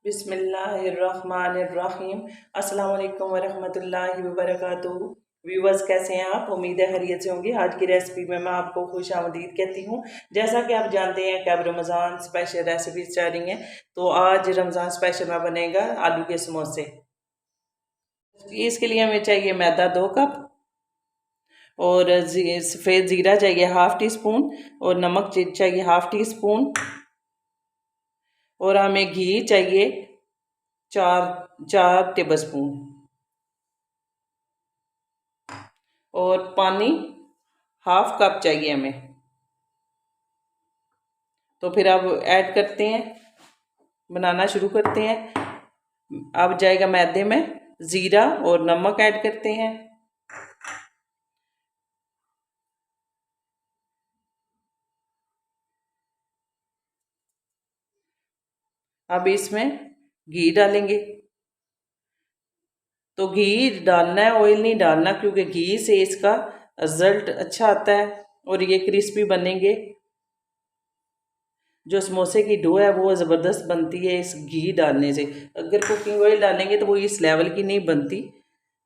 बिस्मिल्लाहिर्रहमानिर्रहीम। अस्सलाम वालेकुम वरहमतुल्लाहि वबरकातुहू। व्यूवर्स, कैसे हैं आप? उम्मीद है खैरियत से होंगे। आज की रेसिपी में मैं आपको खुश आमदीद कहती हूँ। जैसा कि आप जानते हैं कि अब रमज़ान स्पेशल रेसिपीज चल रही हैं, तो आज रमज़ान स्पेशल में बनेगा आलू के समोसे। इसके लिए हमें चाहिए मैदा 2 कप, और सफ़ेद ज़ीरा चाहिए ½ टी स्पून, और नमक चाहिए ½ टी स्पून, और हमें घी चाहिए 4 टेबल स्पून, और पानी ½ कप चाहिए हमें। तो फिर अब ऐड करते हैं, बनाना शुरू करते हैं। अब जाएगा मैदे में ज़ीरा और नमक ऐड करते हैं। अब इसमें घी डालेंगे। तो घी डालना है, ऑयल नहीं डालना, क्योंकि घी से इसका रिजल्ट अच्छा आता है और ये क्रिस्पी बनेंगे। जो समोसे की डो है वो ज़बरदस्त बनती है इस घी डालने से। अगर कुकिंग ऑयल डालेंगे तो वो इस लेवल की नहीं बनती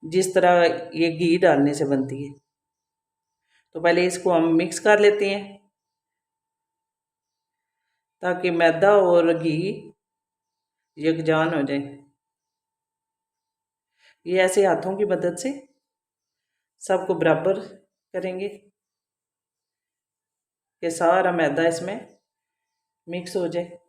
जिस तरह ये घी डालने से बनती है। तो पहले इसको हम मिक्स कर लेते हैं ताकि मैदा और घी यकजान हो जाए। ये ऐसे हाथों की मदद से सबको बराबर करेंगे कि सारा मैदा इसमें मिक्स हो जाए।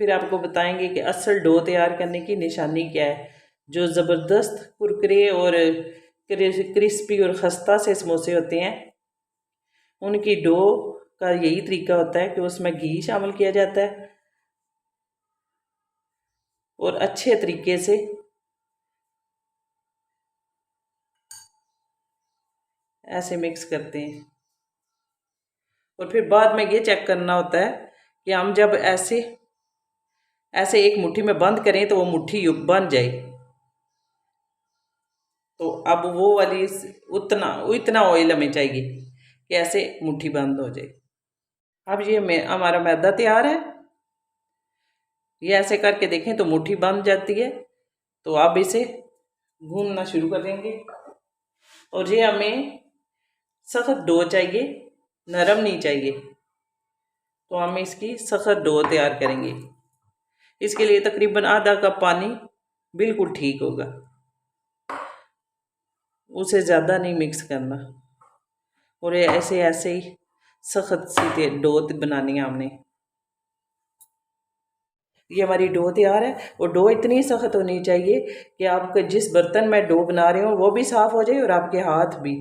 फिर आपको बताएंगे कि असल डो तैयार करने की निशानी क्या है। जो ज़बरदस्त कुरकुरे और क्रिस्पी और खस्ता से समोसे होते हैं, उनकी डो का यही तरीका होता है कि उसमें घी शामिल किया जाता है और अच्छे तरीके से ऐसे मिक्स करते हैं। और फिर बाद में ये चेक करना होता है कि हम जब ऐसे ऐसे एक मुट्ठी में बंद करें तो वो मुट्ठी बन जाए। तो अब वो वाली उतना इतना ऑयल हमें चाहिए कि ऐसे मुट्ठी बंद हो जाए। अब ये हमारा मैदा तैयार है। ये ऐसे करके देखें तो मुट्ठी बन जाती है। तो अब इसे गूंदना शुरू करेंगे। और ये हमें सख्त डो चाहिए, नरम नहीं चाहिए। तो हम इसकी सख्त डो तैयार करेंगे। इसके लिए तकरीबन ½ कप पानी बिल्कुल ठीक होगा, उसे ज़्यादा नहीं मिक्स करना। और ऐसे ऐसे ही सख्त सी डो बनानी है हमने। ये हमारी डो तैयार है, और डो इतनी सख्त होनी चाहिए कि आपके जिस बर्तन में डो बना रहे हो वो भी साफ़ हो जाए और आपके हाथ भी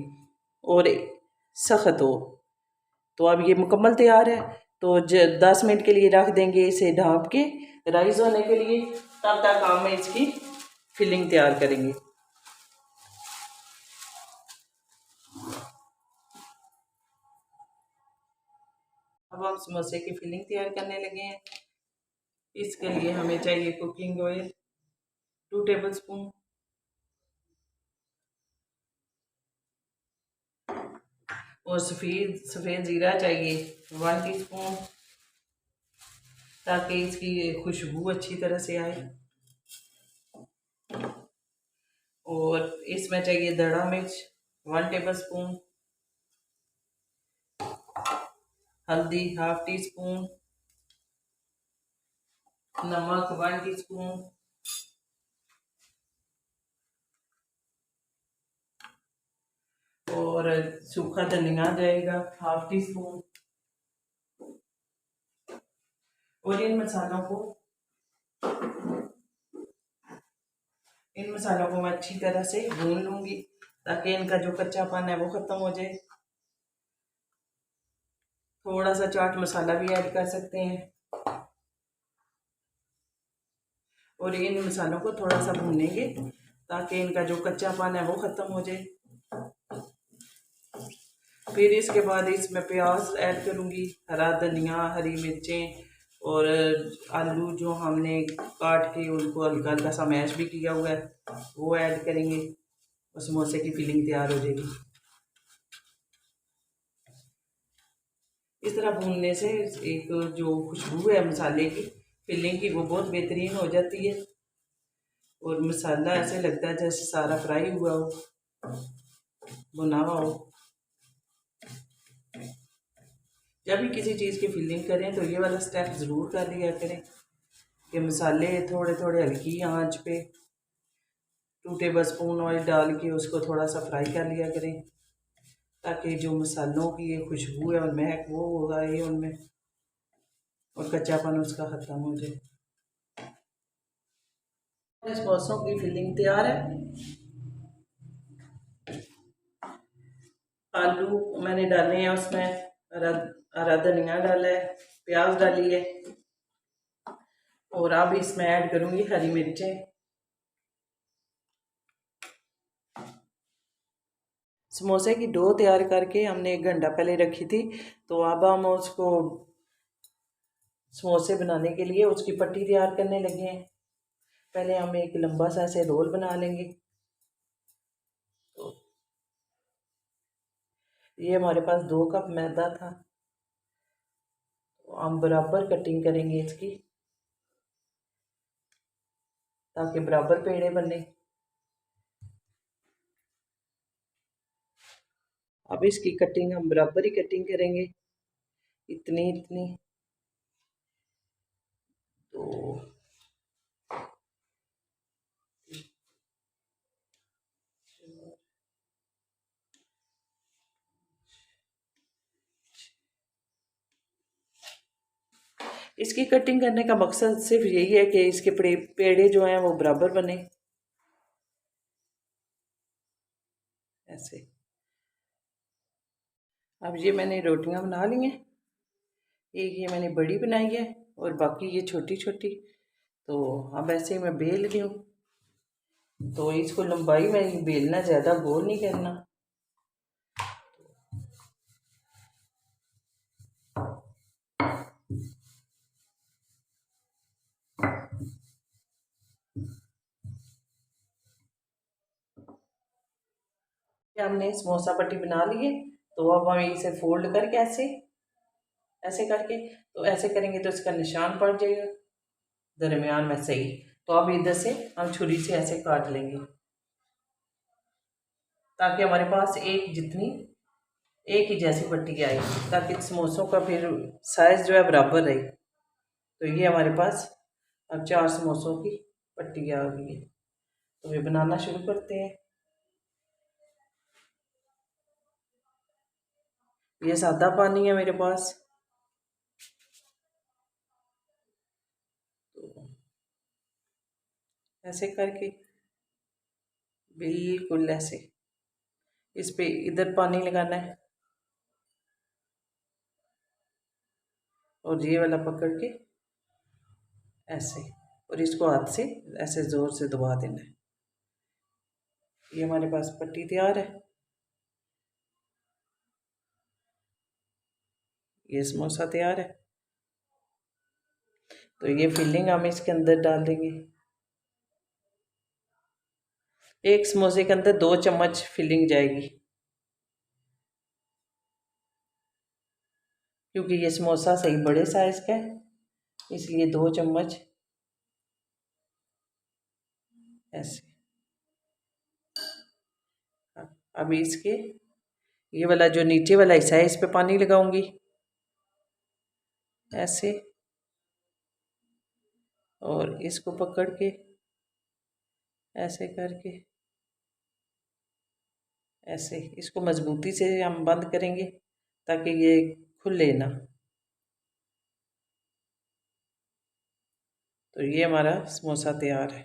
और सख्त हो। तो अब ये मुकम्मल तैयार है। तो 10 मिनट के लिए रख देंगे इसे ढाँप के राइस होने के लिए। तब तक हम इसकी फिलिंग तैयार करेंगे। अब हम समोसे की फिलिंग तैयार करने लगे हैं। इसके लिए हमें चाहिए कुकिंग ऑयल 2 टेबल स्पून, और सफ़ेद ज़ीरा चाहिए 1 टीस्पून, ताकि इसकी खुशबू अच्छी तरह से आए। और इसमें चाहिए दड़ा मिर्च 1 टेबल स्पून, हल्दी ½ टी स्पून, नमक 1 टीस्पून, और सूखा धनिया जाएगा ½ टी स्पून। और इन मसालों को मैं अच्छी तरह से भून लूंगी ताकि इनका जो कच्चापन है वो ख़त्म हो जाए। थोड़ा सा चाट मसाला भी ऐड कर सकते हैं। और इन मसालों को थोड़ा सा भूनेंगे ताकि इनका जो कच्चापन है वो ख़त्म हो जाए। फिर इसके बाद इसमें प्याज ऐड करूँगी, हरा धनिया, हरी मिर्चें, और आलू जो हमने काट के उनको हल्का हल्का सा मैश भी किया हुआ है वो ऐड करेंगे, और समोसे की फिलिंग तैयार हो जाएगी। इस तरह भूनने से एक जो खुशबू है मसाले की फिलिंग की वो बहुत बेहतरीन हो जाती है और मसाला ऐसे लगता है जैसे सारा फ्राई हुआ हो, भुना हुआ हो। जब भी किसी चीज़ की फिलिंग करें तो ये वाला स्टेप ज़रूर कर लिया करें कि मसाले थोड़े थोड़े हल्की आंच पे 2 टेबल स्पून ऑयल डाल के उसको थोड़ा सा फ्राई कर लिया करें, ताकि जो मसालों की ये खुशबू है और महक वो होगा ये उनमें और कच्चापन उसका ख़त्म हो जाए। इस समोसों की फिलिंग तैयार है। आलू मैंने डाले हैं, उसमें हरा हरा धनिया डाला है, प्याज डाली है और अब इसमें ऐड करूँगी हरी मिर्चें। समोसे की डो तैयार करके हमने 1 घंटा पहले रखी थी, तो अब हम उसको समोसे बनाने के लिए उसकी पट्टी तैयार करने लगे हैं। पहले हम एक लंबा सा ऐसे रोल बना लेंगे। तो ये हमारे पास 2 कप मैदा था, तो हम बराबर कटिंग करेंगे इसकी ताकि बराबर पेड़े बने। अब इसकी कटिंग हम बराबर ही कटिंग करेंगे, इतनी इतनी। तो इसकी कटिंग करने का मकसद सिर्फ यही है कि इसके पेड़े जो हैं वो बराबर बने ऐसे। अब ये मैंने रोटियां बना ली हैं, एक ये मैंने बड़ी बनाई है और बाकी ये छोटी छोटी। तो अब ऐसे ही मैं बेल रही हूँ, तो इसको लंबाई में बेलना, ज़्यादा गोल नहीं करना। हमने समोसा पट्टी बना ली है, तो अब हम इसे फोल्ड करके ऐसे ऐसे करके, तो ऐसे करेंगे तो इसका निशान पड़ जाएगा दरमियान में सही। तो अब इधर से हम छुरी से ऐसे काट लेंगे ताकि हमारे पास एक ही जैसी पट्टी आए, ताकि समोसों का फिर साइज़ जो है बराबर रहे। तो ये हमारे पास अब 4 समोसों की पट्टी आ गई है, तो ये बनाना शुरू करते हैं। ये सादा पानी है मेरे पास, तो ऐसे करके बिल्कुल ऐसे इस पे इधर पानी लगाना है और ये वाला पकड़ के ऐसे, और इसको हाथ से ऐसे ज़ोर से दबा देना है। ये हमारे पास पट्टी तैयार है। ये समोसा तैयार है, तो ये फिलिंग हम इसके अंदर डाल देंगे। एक समोसे के अंदर 2 चम्मच फिलिंग जाएगी, क्योंकि ये समोसा सही बड़े साइज़ का है, इसलिए 2 चम्मच ऐसे। अब इसके ये वाला जो नीचे वाला हिस्सा है इस पे पानी लगाऊंगी ऐसे, और इसको पकड़ के ऐसे करके ऐसे इसको मजबूती से हम बंद करेंगे ताकि ये खुले ना। तो ये हमारा समोसा तैयार है।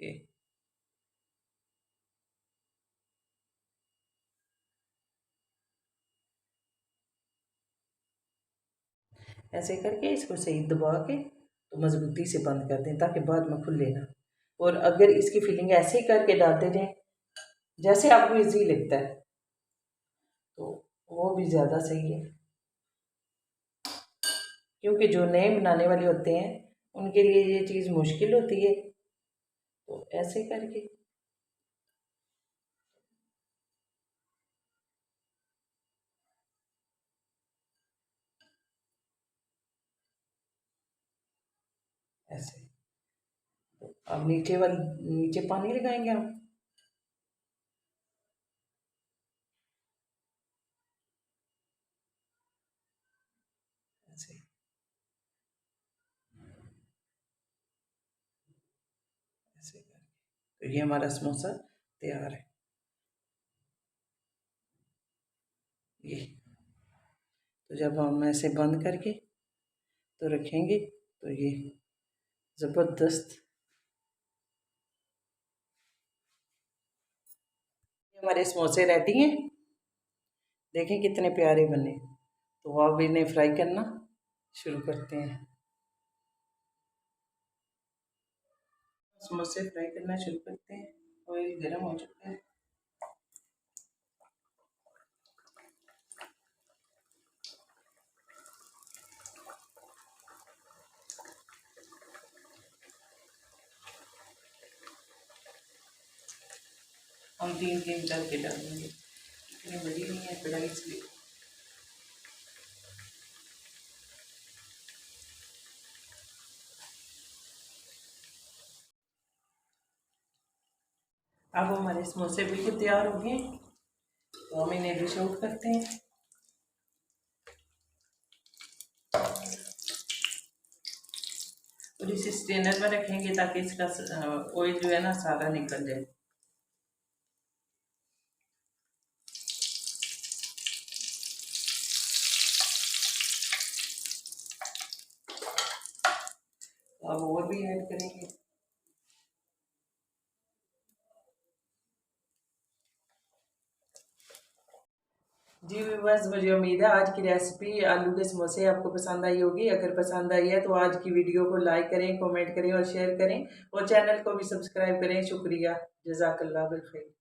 ये ऐसे करके इसको सही दबा के तो मजबूती से बंद कर दें ताकि बाद में खुले ना। और अगर इसकी फिलिंग ऐसे ही करके डालते जाएं जैसे आपको इजी लगता है, तो वो भी ज़्यादा सही है, क्योंकि जो नए बनाने वाले होते हैं उनके लिए ये चीज़ मुश्किल होती है। तो ऐसे करके ऐसे। तो अब नीचे पानी लगाएंगे हम। ऐसे ऐसे करके तो ये हमारा समोसा तैयार है। ये तो जब हम ऐसे बंद करके तो रखेंगे तो ये ज़बरदस्त हमारे समोसे रेडी हैं। देखें कितने प्यारे बने। तो अब इन्हें फ्राई करना शुरू करते हैं। समोसे फ्राई करना शुरू करते हैं। ऑयल गर्म हो चुका है। हम तीन तीन करके डालेंगे। इतनी बड़ी नहीं है कढ़ाई इसलिए। अब हमारे समोसे बिल्कुल तैयार हो गए। तो हम इन्हें डिश आउट करते हैं। और इसे स्ट्रेनर में रखेंगे ताकि इसका ऑयल जो है ना सारा निकल जाए। अब और भी ऐड करेंगे। जी बस मुझे उम्मीद है आज की रेसिपी आलू के समोसे आपको पसंद आई होगी। अगर पसंद आई है तो आज की वीडियो को लाइक करें, कमेंट करें और शेयर करें और चैनल को भी सब्सक्राइब करें। शुक्रिया। जज़ाकल्लाह बिल खैर।